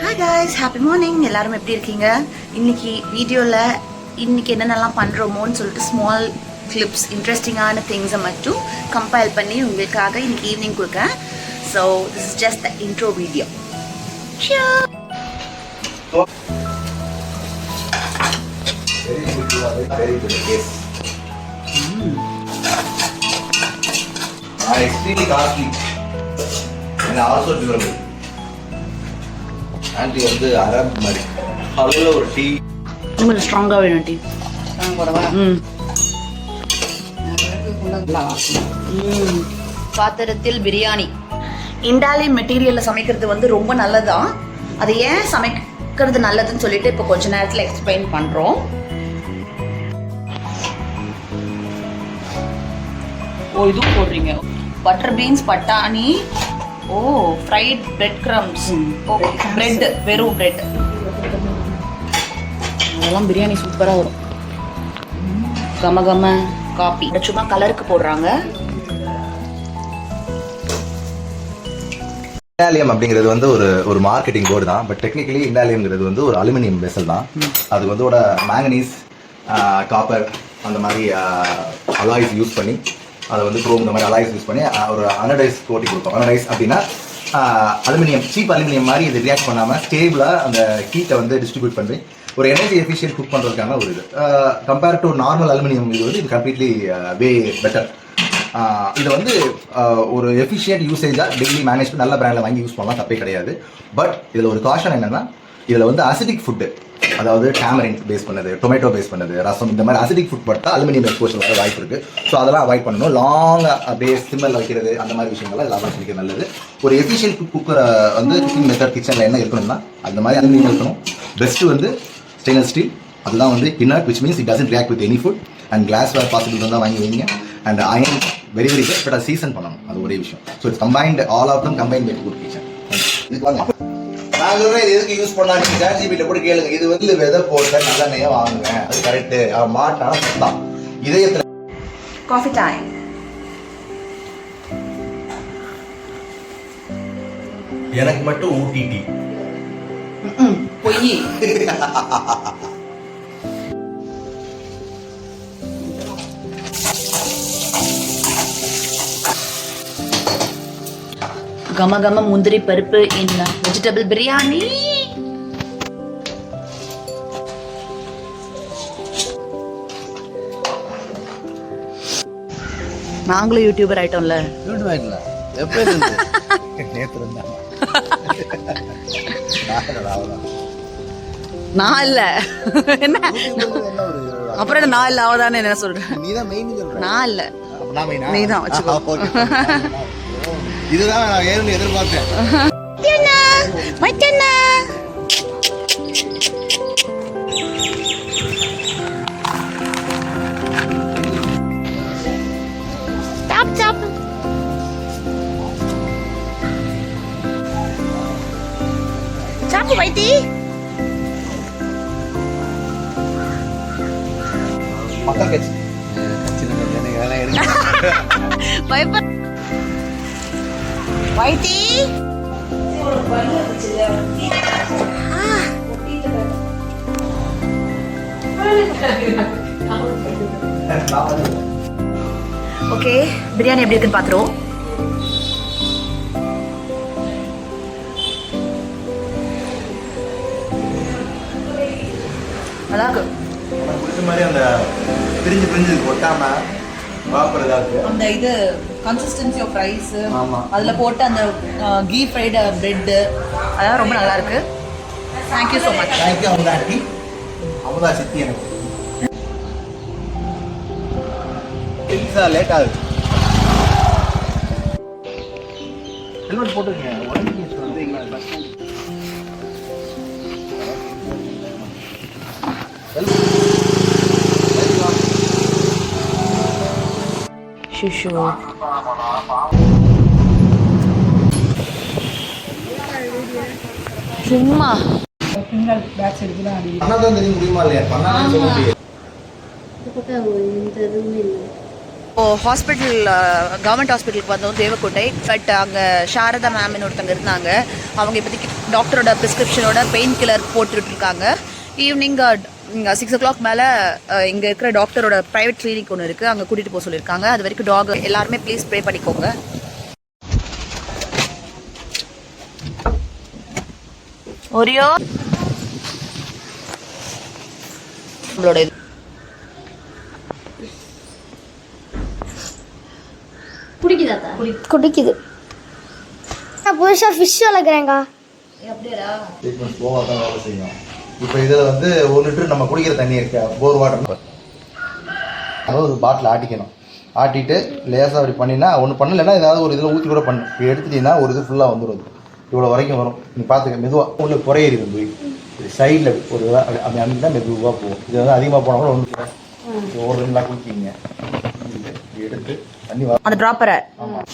Hi guys, happy morning. எல்லாரும் எப்படி இருக்கீங்க? இன்னைக்கு வீடியோல இன்னைக்கு என்னென்னலாம் பண்றோமோன்னு சொல்லிட்டு ஸ்மால் கிளிப்ஸ் இன்ட்ரெஸ்டிங்கான திங்ஸை மட்டும் கம்பைல் பண்ணி உங்களுக்காக இன்னைக்கு ஈவினிங் கொடுக்குறேன். So this is just the intro video. Cheers. Very good. Yes. Extremely costly and also durable. Aunty வந்து அரப் மாதிரி அவ்வளோ ஒரு டீ உங்களுக்கு ஸ்ட்ராங்காக வேணும் டீ பாத்திரத்தில் பிரியாணி. இண்டாலி மெட்டீரியலில் சமைக்கிறது வந்து ரொம்ப நல்லதான். அது ஏன் சமைக்கிறது நல்லதுன்னு சொல்லிட்டு இப்போ கொஞ்ச நேரத்தில் எக்ஸ்பிளைன் பண்ணுறோம். ஓ இதுவும் போடுறீங்க. பட்டர் பீன்ஸ், பட்டாணி, ஓ fried bread crumbs, okay bread, வெறும் பிரெட். அதெல்லாம் பிரியாணி சூப்பராக வரும். கம கம காப்பி சும்மா கலருக்கு போடுறாங்க. இண்டாலியம் அப்படிங்கிறது வந்து ஒரு மார்க்கெட்டிங் போர்டு தான். பட் டெக்னிக்கலி இண்டாலியம்ங்கிறது வந்து ஒரு அலுமினியம் வெசல் தான். அது வந்து மேங்கனீஸ், காப்பர் அந்த மாதிரி அலாய்ஸ் யூஸ் பண்ணி அதை வந்து குரோம் இந்த மாதிரி அலாய்ஸ் யூஸ் பண்ணி ஒரு அனடைஸ் கோட்டி கொடுப்போம். அனடைஸ் அப்படின்னா அலுமினியம், சீப் அலுமினியம் மாதிரி இது ரியாக்ட் பண்ணாமல் ஸ்டேபிளாக அந்த ஹீட்டை வந்து டிஸ்ட்ரிபியூட் பண்ணி ஒரு எனர்ஜி எஃபிஷியன்ட் குக் பண்ணுறதுக்கான ஒரு இது. கம்பேர் டு நார்மல் அலுமினியம் இது வந்து இது கம்ப்ளீட்லி வே பெட்டர். இதை வந்து ஒரு எஃபிஷியன்ட் யூசேஜாக டெய்லி மேனேஜ் பண்ணி நல்ல பிராண்டில் வாங்கி யூஸ் பண்ணலாம், தப்பே கிடையாது. பட் இதில் ஒரு காஷன் என்னென்னா, இதில் வந்து அசிடிக் ஃபுட்டு, அதாவது டேமரின் பேஸ் பண்ணது, டொமேட்டோ பேஸ் பண்ணது, ரசம், இந்த மாதிரி அசிடிக் ஃபுட் பட்டால் அலுமினியம் எக்ஸ்போஷர் வர வாய்ப்பு இருக்குது. ஸோ அதெல்லாம் அவாய்ட் பண்ணணும். லாங்காக அப்படியே சிம்மரில் வைக்கிறது அந்த மாதிரி விஷயங்கள்லாம் இதில் அவாய்ட் பண்ணிக்கிறது நல்லது. ஒரு எஃபிஷியன்ட் குக்கரை வந்து குக்கிங் மெத்தட் கிச்சனில் என்ன இருக்கணும்னா அந்த மாதிரி அலுமினியம் இருக்கணும். பெஸ்ட்டு வந்து ஸ்டெயின்லெஸ் ஸ்டீல், அதுதான் வந்து inert, which means it doesn't react with any food. And glass where possible தான் வாங்கி வைங்க. And iron very very best, but அதை சீசன் பண்ணணும், அது ஒரே விஷயம். So it's combined, all of them combined with good kitchen. இதுக்கு வாங்க நான் சொல்கிறேன், இது எதுக்கு யூஸ் பண்ணலாம், நீங்கள் சாட்ஜிபிட்ட கூட கேளுங்க. இது வந்து விதை போட்ட நல்லெண்ணெயை வாங்குவேன், அது கரெக்டு. அவன் மாட்டான சுத்தம் இதயத்தில். Coffee time. எனக்கு மட்டும் ஊட்டிட்டி பொய். கம கம முந்திரி பருப்பு என்ன வெஜிடபிள் பிரியாணி. நாங்களும் யூடியூபர் ஆயிட்டோம்ல. எப்ப நேத்து இருந்தா நான் இல்ல என்ன அப்புறம் என்ன நான் இல்ல அவதானே என்ன சொல்றேன். நீதான் மெயின் சொல்ற, நான் இல்ல நீதான் வச்சுக்கோ. இதுதான் நான் ஏன்னு எதிர்பார்த்தேன். சாப்பு வைத்தி மக்கள் கட்சி பயப்பட வைத்தி ஓகே. பிரியாணி எப்படி இருக்குன்னு பாத்துருவோம். நல்லா இருக்கு. பிடிச்ச மாதிரி அந்த பிரிஞ்சு பிரிஞ்சு ஒட்டாம சாப்பிட்றதாக்கு அந்த இது கன்சிஸ்டன்சி ஆஃப் ரைஸ், ஆமா, அதில் போட்டு அந்த கீ ஃப்ரைடு பிரெட்டு, அதெல்லாம் ரொம்ப நல்லா இருக்கு. Thank you so much. Thank you Amudha aunty, Amudha சித்தி. எனக்கு எக்ஸா லேட் ஆகுது. ஹெல்மெட் போட்டுருக்கீங்க. சும்மா பண்ணாதான் தெரியும் முடியுமா இல்லையா? பண்ணாதான் சொல்ல முடியும். ஹாஸ்பிட்டல் கவர்மெண்ட் ஹாஸ்பிட்டலுக்கு வந்தோம் தேவக்கோட்டை. பட் அங்கே சாரதா மேம்னு ஒருத்தங்க இருந்தாங்க. அவங்க இப்போதைக்கு டாக்டரோட ப்ரிஸ்கிரிப்ஷனோட பெயின் கில்லர் போட்டுட்ருக்காங்க. ஈவினிங் 6 o'clock மேலே இங்கே இருக்கிற டாக்டரோட ப்ரைவேட் கிளினிக் ஒன்று இருக்குது, அங்கே கூட்டிகிட்டு போக சொல்லியிருக்காங்க. அது வரைக்கும் டாக் எல்லாருமே ப்ளீஸ் ப்ரே பண்ணிக்கோங்க. ஒரியோ நம்மளோட இது குடிக்குது. நான் புதுசாக ஃபிஷ் வளர்க்குறேங்க. ட்ரீட்மெண்ட் ஸ்லோவாக தான் வேலை செய்யும். இப்போ இதில் வந்து 1 லிட்டர் நம்ம குடிக்கிற தண்ணி இருக்கு, போர் வாட்டர், அதாவது ஒரு பாட்டில் ஆட்டிக்கணும். ஆட்டிட்டு லேசாக அப்படி பண்ணினா ஒன்று பண்ணலைன்னா ஏதாவது ஒரு இதில் ஊற்றி கூட பண்ணு. இப்போ எடுத்துட்டீங்கன்னா ஒரு இது ஃபுல்லாக வந்துடும். இவ்வளோ வரைக்கும் வரும். நீங்கள் பார்த்துக்க மெதுவாக உள்ள குறையிறது வந்து சைடில் ஒரு அப்படி அனுப்பினா மெதுவாக போகும். இது வந்து அதிகமாக போனால் கூட ஒன்று ஒரு 2 நாள் குடிக்கிங்க. எடுத்து தண்ணி அந்த ட்ராப்பரை ஆமாம்